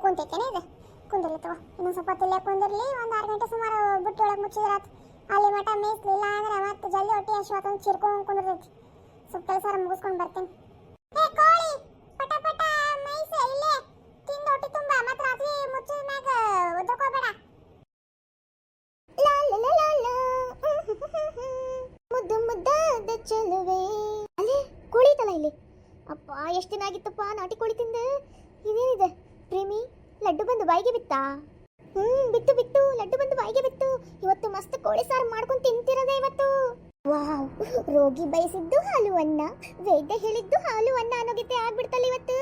ಕುಂತೈತೇನೆ ಇದು ಕುಂದಿರ್ಲಿ ತಗೋ ಇನ್ನೊಂದು ಸ್ವಲ್ಪ ಹೊತ್ತು ಇಲ್ಲೇ ಕುಂದಿರ್ಲಿ ಒಂದು 6 ಗಂಟೆ ಸುಮಾರು ಬುಟ್ಟಿ ಒಳಗೆ ಮುಚ್ಚಿದ್ರಾತ್ ಅಲ್ಲಿ ಮಠ ಮೇಯಿಸ್ಲಿಲ್ಲ ಅಂದ್ರೆ ಮತ್ತೆ ಜಲ್ದಿ ಹೊಟ್ಟೆ ಹಸಿವಾತಂದು ಚಿರ್ಕೊಂಡು ಕುಂದಿರ್ತೈತಿ ಸ್ವಲ್ಪ ಕೆಲಸ ಮುಗಿಸ್ಕೊಂಡು ಬರ್ತೀನಿ ಏ ಕೋಳಿ ಪಟ ಪಟ ಮೇಯಿಸ ಇಲ್ಲೇ ತಿಂದು ಹೊಟ್ಟೆ ತುಂಬ ಮತ್ತೆ ರಾತ್ರಿ ಮುಚ್ಚಿದ ಮ್ಯಾಗ ಒದರ್ಕೋಬೇಡ ಮುದ್ದು ಮುದ್ದಾದ ಚೆಲುವೆ ಅಲ್ಲೇ ಕೋಳಿ ಐತಲ್ಲ ಇಲ್ಲಿ ಅಪ್ಪ ಎಷ್ಟು ದಿನ ಆಗಿತ್ತಪ್ಪ ನಾಟಿ ಕೋಳಿ ತಿಂದು ಇದೇನಿದೆ ಪ್ರೇಮಿ ಲಡ್ಡು ಬಂದು ಬಾಯಿಗೆ ಬಿತ್ತಾ ಬಿತ್ತು ಬಿತ್ತು ಲಡ್ಡು ಬಂದು ಬಾಯಿಗೆ ಬಿತ್ತು ಇವತ್ತು ಮಸ್ತ್ ಕೋಳಿ ಸಾರು ಮಾಡ್ಕೊಂಡು ತಿಂತಿರೋದೇ ಇವತ್ತು ವಾವ್ ರೋಗಿ ಬಯಸಿದ್ದು ಹಾಲು ಅನ್ನ ವೈದ್ಯ ಹೇಳಿದ್ದು ಹಾಲು ಅನ್ನ ಅನ್ನೋಗಿತ್ತೆ ಆಗ್ಬಿಡ್ತಲ್ಲ ಇವತ್ತು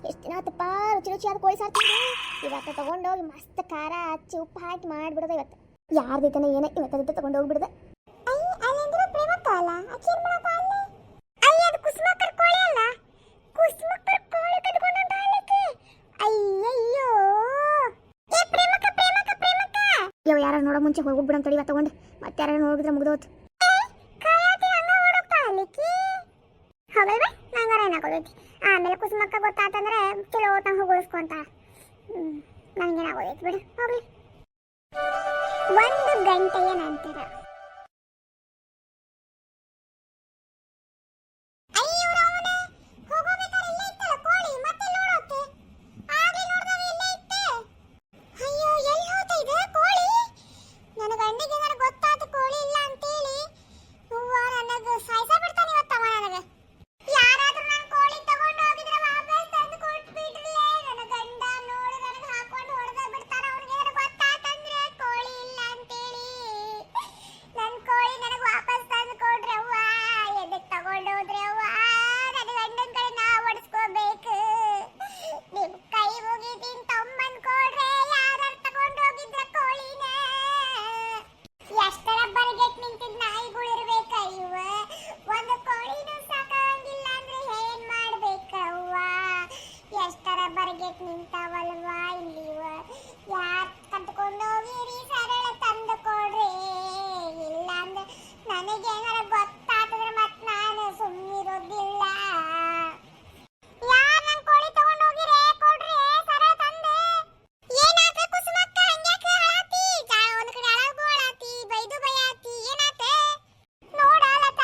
ಎಷ್ಟು ದಿನ ಆತಪ್ಪ ರುಚಿ ರುಚಿಯಾದ ಕೋಳಿ ಸಾರು ತಿಂದು ಇವತ್ತು ತಗೊಂಡೋಗಿ ಮಸ್ತ್ ಖಾರ ಹಚ್ಚಿ ಉಪ್ಪು ಹಾಕಿ ಮಾಡ್ಬಿಡೋದ ಇವತ್ತು ಯಾರ್ದೈತನ ಏನೇ ಇವತ್ತು ತಗೊಂಡು ಹೋಗ್ಬಿಡ್ದೆ ಯಾವ ಯಾರು ನೋಡೋ ಮುಂಚೆ ಹೋಗ್ಬಿಡಂ ತಡಿ ತಗೊಂಡು ಮತ್ತೆ ಯಾರು ನೋಡಿದ್ರೆ ಮುಗ್ದೋತು ಆಮೇಲೆ ಕುಸುಮಕ್ಕ ಗೊತ್ತಾತಂದ್ರೆ ಚಲೋ ತಂಗ ಹೋಗಿಸ್ಕೊಂತ ನನಗೇನಾಗೋದೈತಿ ಬಿಡು ಹೋಗ್ಲಿ 1 ಗಂಟೆಯ ನಂತರ ನಿಂತಾವಲ್ವಾ ಇಲ್ಲಿವ ಯಾರು ಕಟ್ಕೊಂಡೋಗಿರಿ ಸರಳ ತಂದು ಕೊಡ್ರಿ ಇಲ್ಲ ಅಂದ್ರೆ ನನಗೇನಾರ ಗೊತ್ತಾದ್ರೆ ಮತ್ತೆ ನಾನು ಸುಮ್ಮನಿರೋದಿಲ್ಲ ಯಾರು ನನ್ನ ಕೋಳಿ ತಗೊಂಡೋಗಿರೇ ಕೊಡ್ರಿ ಸರಳ ತಂದೆ ಏನಾತ ಕುಸುಮಕ್ಕ ಹಂಗ್ಯಾಕೆ ಹಾಳಾತಿ ಒಂದು ಕಡೆ ಅಳಗು ಹಾಳಾತಿ ಬೈದು ಬಯಾತಿ ಏನಾತ ನೋಡಾಲತ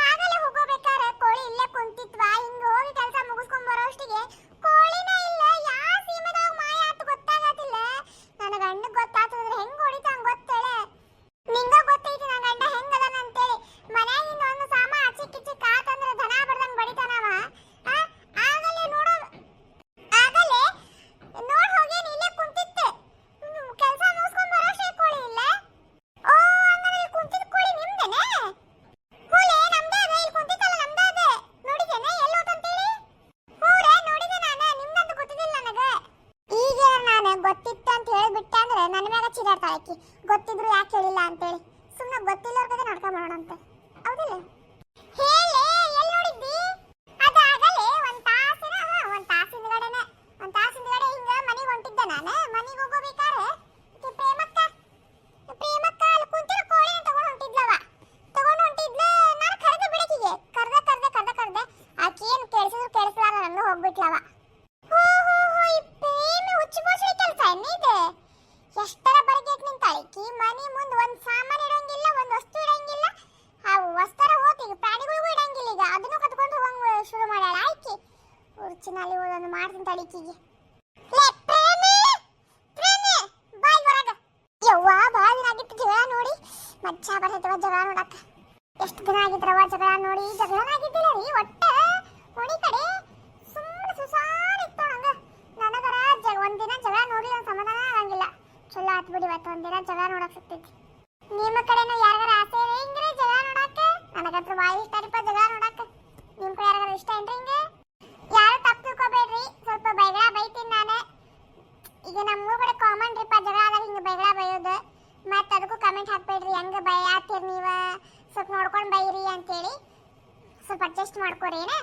ಆಗಲೇ ಹೋಗಬೇಕಾರೆ ಕೋಳಿ ಇಲ್ಲೇ ಕುಂತಿತ್ವಾ ಹಿಂಗ ಹೋಗಿ ಕೆಲಸ ಮುಗಿಸ್ಕೊಂಡ್ ಬರೋಷ್ಟಿಗೆ ಕೋಳಿನ ಇಲ್ಲ ಯಾವ ಸೀಮೆದಾಗ ಮಾಯ ಆತು ಗೊತ್ತಾಗತ್ತಿಲ್ಲ ನನ್ನ ಗಂಡ ಗೊತ್ತಾತಂದ್ರೆ ಹೆಂಗ್ ಹೊಡಿತಾಂಗ ಗೊತ್ತೇಳೆ ನಿಂಗ ಗೊತ್ತೈತಿ ನನ್ನ ಗಂಡ ಹೆಂಗದನ ಅಂತೇಳಿ ಮನ್ಯಾಗಿಂದ ಒಂದು ಸಾಮ ಅಚಿಕ್ ಕಿಚಿಕ್ ಆತಂದ್ರೆ ದನ ಬಡ್ದಂಗ್ ಬಡಿತಾನವ ಆಗಲೇ ನೋಡ್ ಹೋಗೇನಿ ಇಲ್ಲೇ ಕುಂತಿತ್ತೆ ಕೆಲಸ ಮುಗಿಸ್ಕೊಂಡ್ ಬರೋಷ್ಟೇ ಕೋಳಿ ಇಲ್ಲ ಓ ಹಂಗಾರೆ ಇಲ್ಲಿ ಕುಂತಿದ್ದ ಕೋಳಿ ನಿಮ್ದೇನೆ ಹೂಲೆ ನಮ್ದೇ ಅದ ಇಲ್ಲಿ ಕುಂತಿತ್ತಲ್ಲ ನಮ್ದೇ ಅದ ನೋಡಿದ್ದೇನೆ ಎಲ್ಲಿ ಹೋತಂತೇಳಿ ಹೂರೆ ನೋಡಿದೆ ನಾನು ನಿಮ್ದಂತ ಗೊತ್ತಿದ್ದಿಲ್ಲ ನನಗೆ ಈಗ ನಾನು ಗೊತ್ತಿತ್ತು ಅಂತ ಹೇಳಿಬಿಟ್ಟೆ ಅಂದ್ರೆ ನನ್ನ ಮ್ಯಾಗ ಚಿರಾಡ್ತಾಳೆ ಆಕಿ ಗೊತ್ತಿದ್ರು ಯಾಕೆ ಹೇಳಿಲ್ಲ ಅಂತೇಳಿ ಸುಮ್ಮನೆ ಗೊತ್ತಿಲ್ಲವ್ರ ಕಡೆ ನಡ್ಕೊಂಡ್ ಮಾಡೋಣಂತೆ ಹೌದಿಲ್ಲ ಹೇಳೆ ಎಲ್ಲಿ ನೋಡಿದ್ದಿ ಅದಾಗಲೇ ಒಂದು ತಾಸಿಂದಗಡೆನೆ ಹಿಂಗ ಮನೆಗೆ ಹೊಂಟಿದ್ದೆ ನಾನು ಮನೆಗೆ ಹೋಗೋಬೇಕಾದ್ರೆ ಪ್ರೇಮಕ್ಕ ಅಲ್ಲಿ ಕುಂತಿರೋ ಕೋಳಿನ ತಗೊಂಡು ಹೊಂಟಿದ್ಲು ನಾನು ಕರೆದೆ ಬಿಡಕಿಗೆ ಕರ್ದೆ ಆಕಿ ಏನು ಕೇಳಿಸ್ಲಾರ ನನ್ನ ಹೋಗ್ಬಿಟ್ಲವ ಈ ಪ್ರೇಮಿ ಹುಚ್ಚು ಬೋಸೆ ಕೆಲಸ ಏನಿದೆ ಎಷ್ಟರ ಬರಗೇಟ್ ನಿಂತಾಳಿಕಿ ಮನೆ ಮುಂದೆ ಒಂದು ಸಾಮಾನು ಇಡಂಗಿಲ್ಲ ಒಂದು ವಸ್ತು ಇಡಂಗಿಲ್ಲ ಆ ವಸ್ತರ ಹೋತಿಗೆ ಪ್ರಾಣಿಗಳಿಗೂ ಇಡಂಗಿಲ್ಲ ಈಗ ಅದನ್ನು ಕಟ್ಕೊಂಡು ಹೋಗಂಗ ಶುರು ಮಾಡ್ಯಾಳ ಆಯ್ಕಿ ಉರ್ಚಿನಲ್ಲಿ ಓದೊಂದು ಮಾಡ್ತೀನಿ ತಳಿಕಿಗೆ ಲೇ ಪ್ರೇಮಿ ಬಾಯ್ ಹೊರಗ ಯವ್ವ ಭಾಳ ದಿನ ಆಗಿತ್ತು ಜಗಳ ನೋಡಿ ಮಜ್ಜಾ ಬರ್ತೈತವ ಜಗಳ ನೋಡಕ್ಕ ಎಷ್ಟು ದಿನ ಆಗಿದ್ರವ ಜಗಳ ನೋಡಿ ಜಗಳನ ಆಗಿದ್ದಿಲ್ಲ ರೀ ಒಟ್ಟ ನೋಡಿ ಕಡೆ ಸುಮ್ಮನೆ ಸುಸಾರ ಇತ್ತು ಹಂಗ ನನಗರ ಒಂದಿನ ಜಗಳ ನೋಡ್ಲಿಲ್ಲ ಸಮಾಧಾನ ಆಗಂಗಿಲ್ಲ ಚಲೋ ಆತ್ ಬಿಡಿ ಇವತ್ತು ಒಂದಿನ ಜಗಳ ನೋಡಕ್ ಸಿಗ್ತೈತಿ ನಿಮ್ಮ ಕಡೆನೂ ಯಾರಿಗಾರ ಆಸೆ ಇದೆ ಹಿಂಗ್ರಿ ಜಗಳ ನೋಡಾಕ ನನಗಂತೂ ಭಾಳ ಇಷ್ಟ ರೀಪ ಜಗಳ ನೋಡಾಕ ನಿಮ್ ಕಡೆ ಯಾರಿಗಾರ ಇಷ್ಟ ಏನ್ರಿ ಹಿಂಗೆ ಯಾರು ತಪ್ಪು ತಿಳ್ಕೊಬೇಡ್ರಿ ಸ್ವಲ್ಪ ಬೈಗಳ ಬೈತೀನಿ ನಾನು ಈಗ ನಮ್ಮೂರ ಕಡೆ ಕಾಮನ್ ರೀಪ ಜಗಳ ಆದಾಗ ಹಿಂಗೆ ಬೈಗಳ ಬೈಯೋದು ಮತ್ತೆ ಅದಕ್ಕೂ ಕಮೆಂಟ್ ಹಾಕ್ಬೇಡ್ರಿ ಹೆಂಗೆ ಬೈಯಾತೀರಿ ನೀವು ಸ್ವಲ್ಪ ನೋಡ್ಕೊಂಡು ಬೈರಿ ಅಂತೇಳಿ ಸ್ವಲ್ಪ ಅಡ್ಜಸ್ಟ್ ಮಾಡ್ಕೊರಿ ಏನ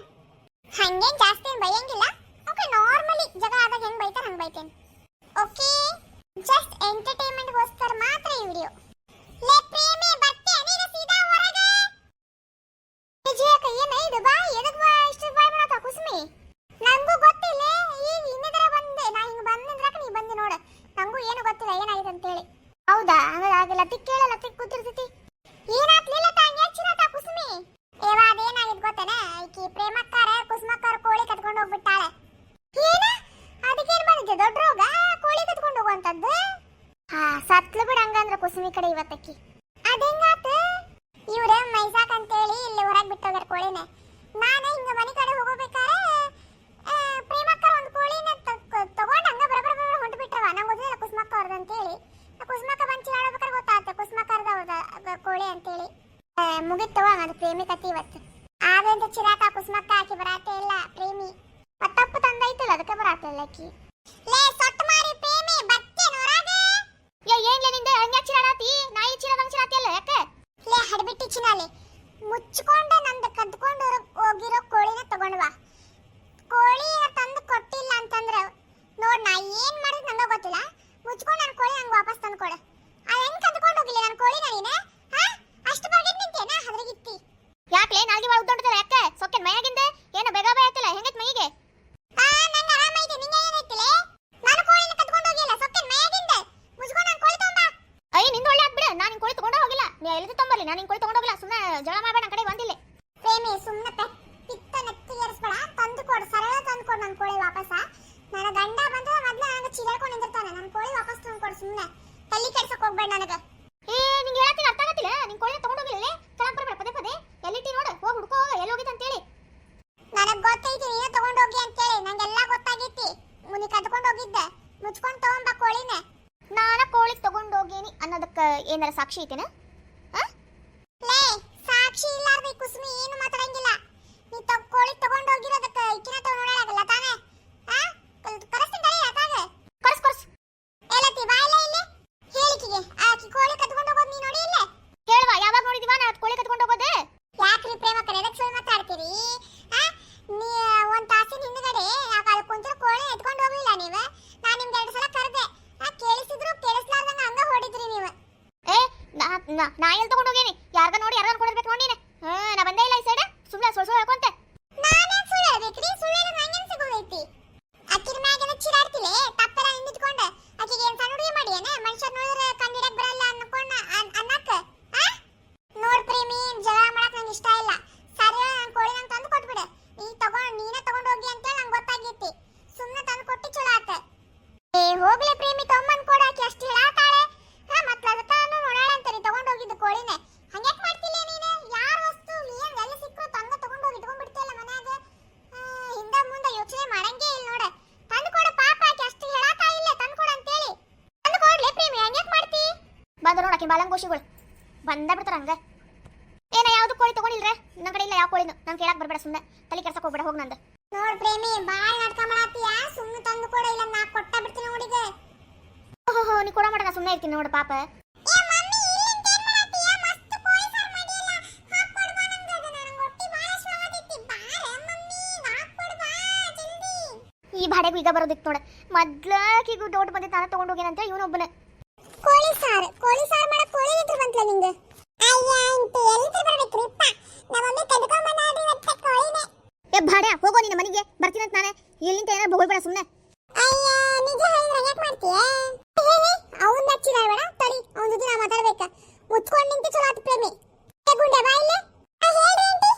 ಹಂಗೇನು ಜಾಸ್ತಿ ಏನು ಬೈಯಂಗಿಲ್ಲ ಓಕೆ ನಾರ್ಮಲಿ ಜಗಳ ಆದಾಗ ಹೆಂಗೆ ಬೈತಾರೆ ಹಂಗೆ ಬೈತೇನೆ ಓಕೆ ಜಸ್ಟ್ ಎಂಟರ್ಟೈನ್ಮೆಂಟ್ಗೋಸ್ಕರ ಮಾತ್ರ ಈ ವಿಡಿಯೋ ಲೇ ಪ್ರೇಮಿ ಬರ್ತೀಯ ನೀನು ಸೀದಾ ಹೊರಗೆ ವಿಜಯಕ್ಕ ಏನು ಇದು ಬಾ ಎದಕ್ಕೆ ಬಾ ಇಷ್ಟು ಬಾಯ್ ಮಾಡಕ ಕುಸುಮಿ ನನಗೂ ಗೊತ್ತಿಲ್ಲ ಈಗ ಇನ್ನದರ ಬಂದೆ ನಾ ಹಿಂಗೆ ಬಂದ್ರಾಕ ನೀ ಸತ್ಲು ಬಿಡ ಹಂಗಂದ್ರ ಕುಸುಮಿ ಕಡೆ ಇವತ್ತಕ್ಕಿ ಅದೇಂಗಾತ ಇವ್ರ ಮೈಸಾಕ್ ಅಂತೇಳಿ ಇಲ್ಲಿ ಹೊರಗೆ ಬಿಟ್ಟೋಗ್ಯಾರ ಕೋಳಿನೇ. ನಾನು ಹಿಂಗ ಮನೆ ಕಡೆ ಹೋಗಬೇಕಾರೆ ಪ್ರೇಮಕ್ಕರ ಒಂದು ಕೋಳಿನ ತಗೊಂಡು ಹಂಗ ಬರಬರ ಹೊಂಟು ಬಿಟ್ರವ. ನಂಗೆ ಗೊತ್ತಿಲ್ಲ ಕುಸುಮಕ್ಕ ಅವ್ರದ್ದು ಅಂತೇಳಿ. ಕುಸುಮಕ್ಕ ಬಂದು ಚಿರಾಡ್ಬೇಕಾರೆ ಗೊತ್ತಾಗುತ್ತೆ ಕುಸುಮಕ್ಕರ್ದ ಅವ್ರದ ಕೋಳಿ ಅಂತೇಳಿ. ಮುಗಿತವ ಅದು ಪ್ರೇಮಿ ಕತಿ ಇವತ್ತು. ಆದಂತ ಚಿರಾಕ ಕುಸುಮಕ್ಕ ಆಕಿ ಬರಾಟೆ ಇಲ್ಲ ಪ್ರೇಮಿ ತಪ್ಪು ತಂದೈತಲ್ಲ ಅದಕ್ಕೆ ಬರಾಟಲ್ಲ ಆಕಿ. ಲೇ ಸೊಟ್ಟು ಮಾರಿ ಪ್ರೇಮಿ ಬತ್ತೆ ನೋರಾಗೆ ಏನ್ಲೇ ನಿಂದೆ ಹಂಗ ಚಿರಾಡಾತಿ ನಾಯಿ ಚಿರಾದಂಗ ಚಿರಾತಿ ಅಲ್ಲ ಯಾಕೆ? ಲೇ ಹಡಬಿಟ್ಟಿ ಚಿನಾಲೆ ಮುಚ್ಚಿಕೊಂಡು ನಂದು ಕದ್ಕೊಂಡು ಹೋಗಿರೋ ಕೋಳಿನ ತಗೊಂಡ್ವಾ. ಕೋಳಿ ತಂದು ಕೊಟ್ಟಿಲ್ಲ ಅಂತಂದ್ರ ನೋಡ್ ನಾ ಏನ್ ಮಾಡಿದ್ ನಂಗೆ ಗೊತ್ತಿಲ್ಲ. ಮುಚ್ಕೊಂಡು ನನ್ನ ಕೋಳಿ ನಂಗೆ ವಾಪಸ್ ತಂದು ಕೊಡು. ಅದು ಹೆಂಗ್ ಕದ್ಕೊಂಡು ಹೋಗಿಲ್ಲ ನನ್ನ ಕೋಳಿ ನೀನೆ? ಅಷ್ಟು ಬಗೆಟ್ ನಿಂತೇನ ಹದ್ರಗಿತ್ತಿ? ಯಾಕ್ಲೆ ನಾಲ್ಗೆ ಒಳಗೆ ಉದ್ದೊಂಡದಲ್ಲ ಯಾಕೆ? ಸೊಕ್ಕೇನ್ ಮೈಯಾಗಿಂದೆ ಏನು ಬೇಗ ಬೇಯತ್ತಿಲ್ಲ ಹೆಂಗೈತ್ ಮೈಗೆ? ನಂಗೆ ಆರಾಮೈತೆ ನಿಂಗೆ ಏನೈತಿಲೆ? ನಾನು ಕೋಳಿನ ಕದ್ಕೊಂಡು ಹೋಗಿಲ್ಲ ಸೊಕ್ಕೇನ್ ಮೈಯಾಗಿಂದೆ ಮುಚ್ಕೊಂಡು ನನ್ನ ಕೋಳಿ ತಗೊಂಬ. ಅಯ್ಯ ನಿಂದು ಒಳ್ಳೆ ಆತ್ ಬಿಡು. ನಾನು ನಿನ್ ಕೋಳಿ ತಗೊಂಡು ಹೋಗಿಲ್ಲ. ನೀ ಎಲ್ಲಿದ್ದು ತೊಂಬರ್ಲಿ ನಾನು ನಿನ್ ಕೋಳಿ ತಗೊಂಡು ಹೋಗಿಲ್ಲ. ಸುಮ್ಮನೆ ಜಗಳ ಮಾಡಬೇಡ ನನ್ನ ಕಡೆ ಬಂದಿಲ್ಲ. ಪ್ರೇಮಿ ಸುಮ್ಮನೆ ಪಿತ್ತ ನೆತ್ತಿಗೇರಿಸ್ಬೇಡ. ತಂದು ಕೊಡು ಸರಳ ತಂದು ಕೊಡು ನನ್ನ ಕೋಳಿ ವಾಪಸ್. ನನ್ನ ಗಂಡ ಬಂದ ಮೊದಲು ನನಗೆ ಚಿರಾಡ್ಕೊಂಡು ನಿಂತಿರ್ತಾನೆ. ನನ್ನ ಕೋಳಿ ವಾಪಸ್ ತಂದು ಕೊಡು. ಸುಮ್ಮನೆ ತಲೆ ಕೆಡ್ಸಕ್ಕೆ ಹೋಗ್ಬೇಡ ನನಗೆ. ನಿಂಗೆ ಹೇಳತ್ತೀನಿ ಅರ್ಥ ಆಗತ್ತಿಲ್ಲ? ನಿನ್ ಕೋಳಿನ ತಗೊಂಡು ಹೋಗಿಲ್ಲ ಕೆಳಗೆ ಬರಬೇಡ ಪದೇ ಪದೇ. ಎಲ್ಲಿಟ್ಟಿ ನೋಡು ಹೋಗಿ ಹುಡ್ಕೋ ಹೋಗ ಎಲ್ಲಿ ಹೋಗಿತ್ತು ಅಂತೇಳಿ. ನನಗೆ ಗೊತ್ತೈತಿ ನೀನು ತಗೊಂಡು ಹೋಗಿ ಅಂತೇಳಿ. ನಂಗೆಲ್ಲ ಗೊತ್ತಾಗೈತಿ. ಮುನಿ ಕದ್ಕೊಂಡು ಹೋಗಿದ್ದೆ. ಮುಚ್ಕೊಂಡು ತಗೊಂಬ ಕೋಳಿನ. ನಾನು ಕೋಳಿ ತಗೊಂಡು ಹೋಗೇನಿ ಅನ್ನೋದಕ್ಕೆ ಏನಾರ ಸಾಕ್ಷಿ ಐತೇನ? ಲೇ ಸಾಕ್ಷಿ ಇಲ್ಲಾರ್ದ ಕುಸುಮಿ ಏನು ಮಾತಾಡಂಗಿಲ್ಲ. ನೀ ಕೋಳಿ ತಗೊಂಡು ಹೋಗಿರೋದಕ್ಕೆ ಇಕ್ಕಿನ ತಗೊಂಡು ನೋಡಾಗಲ್ಲ ತಾನೇ? ಕರೆಸ್ತೀನಿ ತಡಿ ಅತಾಗ ಕರ್ಸ್ ಎಲ್ಲತಿ ಬಾಯಿಲ್ಲ ಇಲ್ಲಿ ಹೇಳಿಕಿಗೆ ಆಕಿ ಕೋಳಿ ಕದ್ಕೊಂಡು ಹೋಗೋದು ನೀ ನೋಡಿ ಇಲ್ಲ ಹೇಳುವ. ಯಾವಾಗ ನೋಡಿದಿವಾ ನಾ ಕೋಳಿ ಕದ್ಕೊಂಡು ಹೋಗೋದು? ಯಾಕ್ರಿ ಪ್ರೇಮಕ್ಕರ ಎದಕ್ಕೆ ಸುಳ್ಳು ಮಾತಾಡ್ತೀರಿ? ನೀ ಒಂದು ತಾಸಿನ ಹಿಂದ್ಗಡೆ ಅಲ್ಲಿ ಕುಂತಿರೋ ಕೋಳಿ ಎತ್ಕೊಂಡು ಹೋಗ್ಲಿಲ್ಲ ನೀವು. ನಾನು ನಿಮ್ಗೆ 2 ಸಲ ಕರೆದೆ. ಕೇಳಿಸಿದ್ರು ಕೇಳಿಸ್ಲಾರ್ದಂಗ ಹಂಗ ಹೊಡಿದ್ರಿ ನೀವು. ನಾ ಎಲ್ಲಿ ತಗೊಂಡು ಹೋಗೇನಿ? ಯಾರ್ಗ ನೋಡಿ ಯಾರ್ಗ ಕೊಡಬೇಕು ನೋಡಿ ನೀನು. ನಾ ಬಂದೇ ಇಲ್ಲ ಈ ಸೈಡ್. ಸುಮ್ಮನೆ ಸುಳ್ಳು ಹೇಳ್ಕೊಂತೆ. ನಾನೇ ಸುಳ್ಳು ಹೇಳ್ಬೇಕ್ರಿ? ಸುಳ್ಳು ಹೇಳೋದು ನಂಗೇನು ಸಿಗೋದೈತಿ? ಅಕ್ಕಿನ ಮ್ಯಾಗೇನ ಚಿರಾಡ್ತಿಲೆ ತಪ್ಪೆಲ್ಲ ನಿಂತ್ಕೊಂಡು ಆಕಿಗೆ ಏನು ಸಣ್ಣ ಹುಡುಗಿ ಮಾಡಿ ಏನ ಮನುಷ್ಯರ್ ನೋಡಿದ್ರೆ ಕಂಡಿಡಕ್ ಬರಲ್ಲ ಅನ್ಕೊಂಡ ಅನ್ನಕ್ಕ? ನೋಡ್ ಪ್ರೇಮಿ ಜಗಳ ಮಾಡಕ್ ನಂಗೆ ಇಷ್ಟ ಇಲ್ಲ. ಸರಿ ನನ್ನ ಕೋಳಿ ನಂಗೆ ತಂದು ಕೊಟ್ಬಿಡು. ನೀನೇ ತಗೊಂಡು ಹೋಗಿ ಅಂತೇಳಿ ನಂಗೆ ಗೊತ್ತಾಗೈತಿ. ಸುಮ್ಮನೆ ತಂದು ಕೊಟ್ಟು ಚಲೋ ಆತ. ಹೋಗ್ಲಿ ಪ್ರೇಮಿ ತಗೊಂಬಂದು ಕೊಡಾಕಿ ಅಷ್ಟು ಹೇಳಾತಾಳೆ. ಮತ್ತೆ ಅದಕ್ಕೆ ನೋಡಾಳ ಅಂತಾನೆ ತಗೊಂಡು ಹೋಗಿದ್ದು ಕೋಳಿನೇ. ಹಂಗ್ಯಾಕೆ ಮಾಡ್ತಿಲ್ಲ ನೀನು? ಯಾರ ವಸ್ತು ಏನ್ ಎಲ್ಲ ಸಿಕ್ಕರು ತಂಗ ತಗೊಂಡು ಹೋಗಿ ಇಟ್ಕೊಂಡ್ಬಿಡ್ತಿಯಲ್ಲ ಮನ್ಯಾಗ. ಹಿಂದ ಮುಂದೆ ಯೋಚನೆ ಮಾಡಂಗೇ ಇಲ್ಲ ನೋಡ. ತಂದು ಕೊಡು ಪಾಪ ಆಕಿ ಅಷ್ಟು ಹೇಳಾತಾ ಇಲ್ಲ ತಂದು ಕೊಡು ಅಂತೇಳಿ. ತಂದು ಕೊಡ್ಲಿ ಪ್ರೇಮಿ ಹಂಗ್ಯಾಕೆ ಮಾಡ್ತಿ? ಬಂದ ನೋಡಾಕಿ ಬಾಲಂಗೋಶಿಗಳು ಬಂದ ಬಿಡ್ತಾರ ಹಂಗ. ಏನ ಯಾವ್ದು ಕೋಳಿ ತಗೊಂಡಿಲ್ರೆ? ನನ್ನ ಕಡೆ ಇಲ್ಲ ಯಾವ ಕೋಳಿನು. ನಾನು ಕೇಳಕ್ ಬರ್ಬೇಡ. ಸುಮ್ಮನೆ ತಲೆ ಕೆಡ್ಸಕ್ ಹೋಗ್ಬೇಡ. ಹೋಗ್ ನಂದು. ನೋಡ್ ಪ್ರೇಮಿ ಬಾಳ್ ನಾಟಕ ಮಾಡಾತೀಯ. ಸುಮ್ಮನೆ ತಂದು ಕೊಡು ಇಲ್ಲ ನಾ ಕೊಟ್ಟ ಬಿಡ್ತೀನಿ ನೋಡಿಗೆ. ಓಹೋ ನೀ ಕೊಡ ಮಾಡ. ನಾ ಸುಮ್ಮನೆ ಇರ್ತೀನಿ ನೋಡು ಪಾಪ. ಈ ಬಾಡೆಗೂ ಈಗ ಬರೋದಿತ್ತು ನೋಡ. ಮೊದ್ಲಕೀಗೂ ಡೌಟ್ ಬಂದಿತ್ತು ನಾನು ತಗೊಂಡು ಹೋಗೇನಂತ ಇವನೊಬ್ಬನೇ. ಕೋಳಿ ಸಾರು ಮಾಡಕ್ ಕೋಳಿ ಇದ್ರ ಬಂತಲ್ಲ ನಿಂಗೆ? ಅಯ್ಯ ಇಂತ ಎಲ್ಲಿದ್ರ ಬರ್ಬೇಕ್ರಿಪ್ಪ. ನಮ್ಮಮ್ಮಿ ಕದ್ಕೊಂಡ್ ಬಂದಾಡಿ ಮತ್ತೆ ಕೋಳಿನೇ. ಬಾಡ್ಯ ಹೋಗೋ ನಿನ್ನ ಮನೆಗೆ ಬರ್ತೀನಿ ಅಂತ ನಾನೇ. ಇಲ್ಲಿಂದ ಏನಾರ ಬೋಳ್ಬೇಡ ಸುಮ್ಮನೆ. ಅಯ್ಯ ನಿಜ ಹೇಳಿದ್ರೆ ಯಾಕೆ ಮಾಡ್ತೀಯ? ಅವನ್ ಹಚ್ಚಿದ ಬೇಡ ತಡಿ. ಅವನ ಜೊತೆ ನಾ ಮಾತಾಡ್ಬೇಕ. ಮುಚ್ಕೊಂಡು ನಿಂತು ಚಲೋ ಆತು ಪ್ರೇಮಿ. ಗುಂಡೆ ಬಾ ಇಲ್ಲೇ. ಹೇಳಿ ಆಂಟಿ.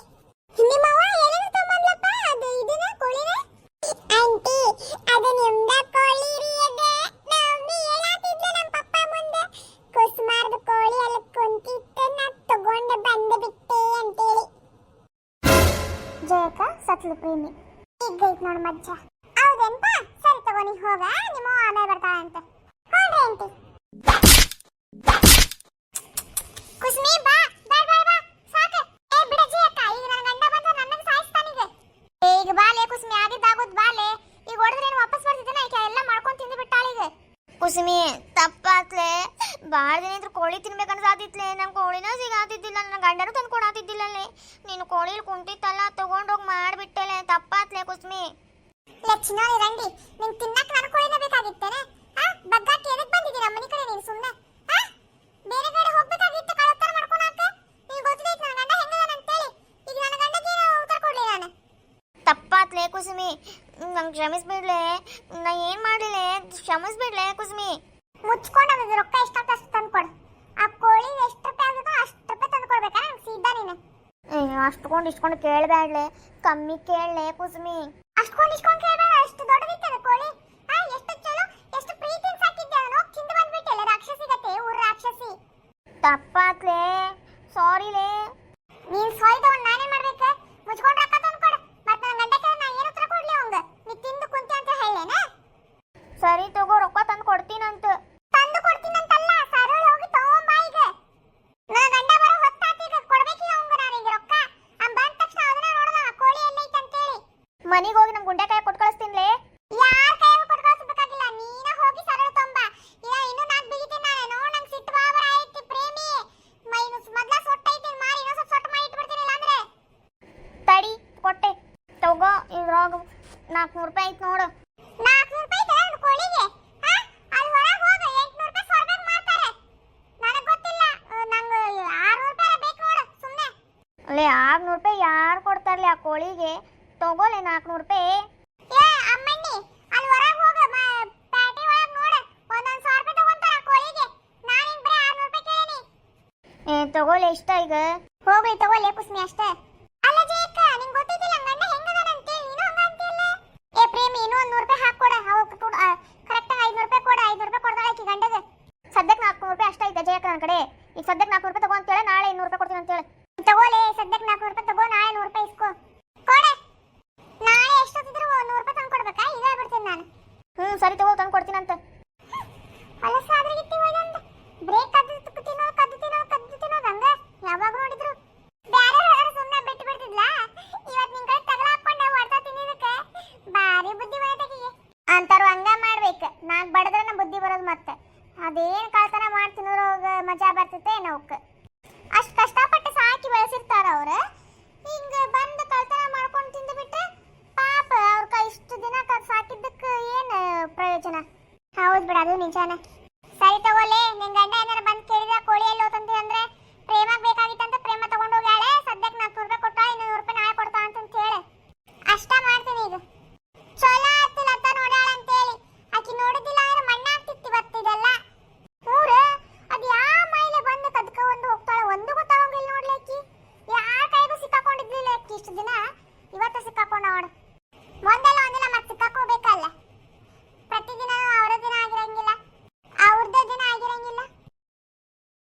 ನಿಮ್ಮವ್ವ ಏನೇನು ತಗೊಂಬಂದ್ಲಪ್ಪ? ಅದು ಇದನ್ನ ಕೋಳಿನ? ಆಂಟಿ ಅದು ನಿಮ್ದ ಕೋಳಿ ರೀ. ಅದ ನಮ್ಮಿ ಹೇಳಾತಿದ್ಲ ನಮ್ಮ ಪಪ್ಪ ಮುಂದೆ. ಕುಸ್ಮಾರ್ದ ಕೋಳಿ ಅಲ್ಲಿ ಕುಂತಿತ್ತು ನಾ ತಗೊಂಡು ಬಂದು ಬಿಟ್ಟೆ ಅಂತೇಳಿ. ಜಯಕ ಸತ್ಲು ಪ್ರೇಮಿ ಈಗೈತ್ ನೋಡು ಮಜ್ಜ. ಹೌದೇನ್ಪ? ಸರಿ ತಗೋ ನೀ ಹೋಗ. ನಿಮ್ಮ ಆಮೇಲೆ ಬರ್ತಾಳಂತೆ. ಹೋಗ್ರಿ ಆಂಟಿ. ಕುಸ್ಮಿ ಬಾ ಬಾ ಬಾ ಬಾ ಸಾಕು. ಬಿಡ ಜಯಕ ಈಗ ನನ್ನ ಗಂಡ ಬಂದ ನನ್ನನ್ನು ಸಾಯಿಸ್ತಾನೀಗ. ಈಗ ಬಾಲೆ ಕುಸ್ಮಿ ಆಗಿದ್ದಾಗೋದು ಬಾಲೆ. ಈಗ ಹೊಡೆದ್ರೆ ಏನು ವಾಪಸ್ ಬರ್ತಿದ್ದೇನೆ? ಈಗ ಎಲ್ಲ ಮಾಡ್ಕೊಂಡು ತಿಂದು ಬಿಟ್ಟಾಳೀಗ. ಕುಸ್ಮಿ ತಪ್ಪಾತ್ಲೆ. ಭಾಳ ದಿನ ಇದ್ರು ಕೋಳಿ ತಿನ್ಬೇಕನ್ಸಾತಿತ್ಲೆ. ನಂಗೆ ಕೋಳಿನ ಸಿಗಾತಿದ್ದಿಲ್ಲ. ನನ್ನ ಗಂಡನೂ ತಂದು ಕೊಡಾತಿದ್ದಿಲ್ಲಲ್ಲೇ. ನೀನು ಕೋಳಿಲಿ ಕುಂತಿತ್ತಲ್ಲ ತಗೊಂಡೋಗಿ ಮಾಡಿಬಿಟ್ಟೆಲೆ. ತಪ್ಪಾತ್ಲೆ ಕುಸ್ಮಿ. ಲಕ್ಷ್ಮಿ ರಂಡಿ ನಿಂಗೆ ತಿನ್ನಕ್ಕೆ ನನ್ನ ಕೋಳಿನ ಬೇಕಾಗಿತ್ತೇನೆ? ಬಗ್ಗಾಕಿ ಎದಕ್ಕೆ ಬಂದಿದ್ದೀರಾ ಮನೆ ಕಡೆ? ನೀನು ಸುಮ್ಮನೆ ಬೇರೆ ಕಡೆ ಹೋಗ್ಬೇಕಾಗಿತ್ತು ಕಳತರ ಮಾಡ್ಕೊಳಕ. ನೀನು ಗೊತ್ತಿದ್ದೈತೆ ನನ್ನ ಗಂಡ ಹೆಂಗದಾನ ಅಂತೇಳಿ. ಈಗ ನನ್ನ ಗಂಡಗೆ ಉತ್ತರ ಕೊಡ್ಲಿ ನಾನು. ತಪ್ಪಾತ್ಲೆ ಕುಸುಮಿ. ನಂಗೆ ಕ್ಷಮಿಸ್ಬಿಡ್ಲೆ. ನಾ ಏನು ಮಾಡಲಿಲ್ಲ? ಕ್ಷಮಿಸ್ಬಿಡ್ಲೆ ಕುಸುಮಿ. ಮುಚ್ಕೊಂಡು ರೊಕ್ಕ ಎಷ್ಟಾಗ್ತ ಅಷ್ಟು ತಂದು ಕೊಡು. ಆ ಕೋಳಿ ಎಷ್ಟು ರೂಪಾಯಿ ಆಗುತ್ತೋ ಅಷ್ಟು ರೂಪಾಯಿ ತಂದು ಕೊಡ್ಬೇಕಾ ನಂಗೆ ಸೀದಾ ನೀನು? ಅಷ್ಟುಕೊಂಡು ಇಷ್ಟಕೊಂಡು ಕೇಳಬೇಡ್ಲೆ. ಕಮ್ಮಿ ಕೇಳಲೆ ಕುಸುಮಿ. ಅಷ್ಟುಕೊಂಡು ಇಷ್ಟಕೊಂಡು ಕೇಳಬೇಡ. ಅಷ್ಟು ದೊಡ್ಡದಿತ್ತದ ಕೋಳಿ. ಎಷ್ಟು ಚಲೋ ಎಷ್ಟು ಪ್ರೀತಿಯಿಂದ ಸಾಕಿದ್ದೆ. ಅದನ್ನು ತಿಂದು ಬಂದ್ಬಿಟ್ಟೆಲ್ಲ ರಾಕ್ಷಸಿಗತ್ತೆ. ತಗೋಲೆ ಇಷ್ಟ ಈಗ ಹೋಗ್ಲಿ ತಗೋಲೆ ಕುಸ್ಮಿ ಅಷ್ಟೇ. ಅಲ್ಲ ಜೇಕ ನಿಂಗೆ ಗೊತ್ತಿದ್ದಿಲ್ಲ ಗಂಡ ಹೆಂಗದಾನ ಅಂತೇಳಿ ನೀನು ಹಂಗ ಅಂತೀಯಲ್ಲ. ಏ ಪ್ರೇಮಿ ಇನ್ನೂ ಒಂದು 100 ರೂಪಾಯಿ ಹಾಕೊಡ. ಕರೆಕ್ಟಾಗಿ 500 ರೂಪಾಯಿ ಕೊಡ. 500 ರೂಪಾಯಿ ಕೊಡ್ತಾಳೆ ಆಕಿ ಗಂಡಗೆ. ಸದ್ಯಕ್ಕೆ 400 ರೂಪಾಯಿ ಅಷ್ಟ ಐತೆ ಜಯಕ್ಕ ನನ್ನ ಕಡೆ. ಈಗ ಸದ್ಯಕ್ಕೆ 400 ರೂಪಾಯಿ ತಗೋ ಅಂತೇಳಿ ನಾಳೆ 200 ರೂಪಾಯಿ ಕೊಡ್ತೀನಿ ಅಂತೇಳಿ. ತಗೋಲೆ ಸದ್ಯಕ್ಕೆ 400 ರೂಪಾಯಿ ತಗೋ. ನಾಳೆ 100 ರೂಪಾಯಿ ಇಸ್ಕೋ ಕೊಡೆ. ನಾಳೆ ಎಷ್ಟೊತ್ತಿದ್ರು 100 ರೂಪಾಯಿ ತಂದು ಕೊಡ್ಬೇಕಾ? ಈಗ ಹೇಳ್ಬಿಡ್ತೀನಿ ನಾನು. ಸರಿ ತಗೋ ತಂದು ಕೊಡ್ತೀನಿ ಅಂತ. ಹೊಲಸಾದ್ರೆ ಗಿಟ್ಟಿ ಹೋಯ್ದಂತ ಬ್ರೇಕ್ ಕದ್ದು ತಿನ್ನೋದು ಹಂಗ ಯಾವಾಗ ನೋಡಿದ್ರು ಬ್ಯಾರೆ ಯಾರು ಸುಮ್ಮನೆ ಬಿಟ್ಟು ಬಿಡ್ತಿದ್ಲಾ? ಇವತ್ತು ನಿನ್ ಕಡೆ ತಗಲ ಹಾಕೊಂಡೆ ಹೊಡ್ತಾ ತಿನ್ನಿದಕ್ಕೆ ಭಾರಿ ಬುದ್ಧಿ ಬಂದೈತೆ. ಅಂತಾರು ಹಂಗ ಮಾಡ್ಬೇಕು. ನಾನ್ ಬಡದ್ರೆ ನಮ್ಮ ಬುದ್ಧಿ ಬರೋದು. ಮತ್ತೆ ಅದೇನ್ ಕಳ್ತನ ಮಾಡಿ ತಿನ್ನೋದ್ರಾಗ ಮಜಾ ಬರ್ತೈತೆ ಏನವಕ್ಕೆ. ಅಷ್ಟು ಕಷ್ಟಪಟ್ಟು ಸಾಕಿ ಬೆಳೆಸಿರ್ತಾರ ಅವ್ರು. ಹಿಂಗ ಬಂದು ಕಳ್ತನ ಮಾಡ್ಕೊಂಡು ತಿಂದುಬಿಟ್ರೆ ಪಾಪ ಅವ್ರ ಕೈ ಇಷ್ಟು ದಿನ ಸಾಕಿದ್ದಕ್ಕೆ ಏನು ಪ್ರಯೋಜನ? ಹೌದು ಬಿಡ, ಅದು ನಿಜಾನೇ.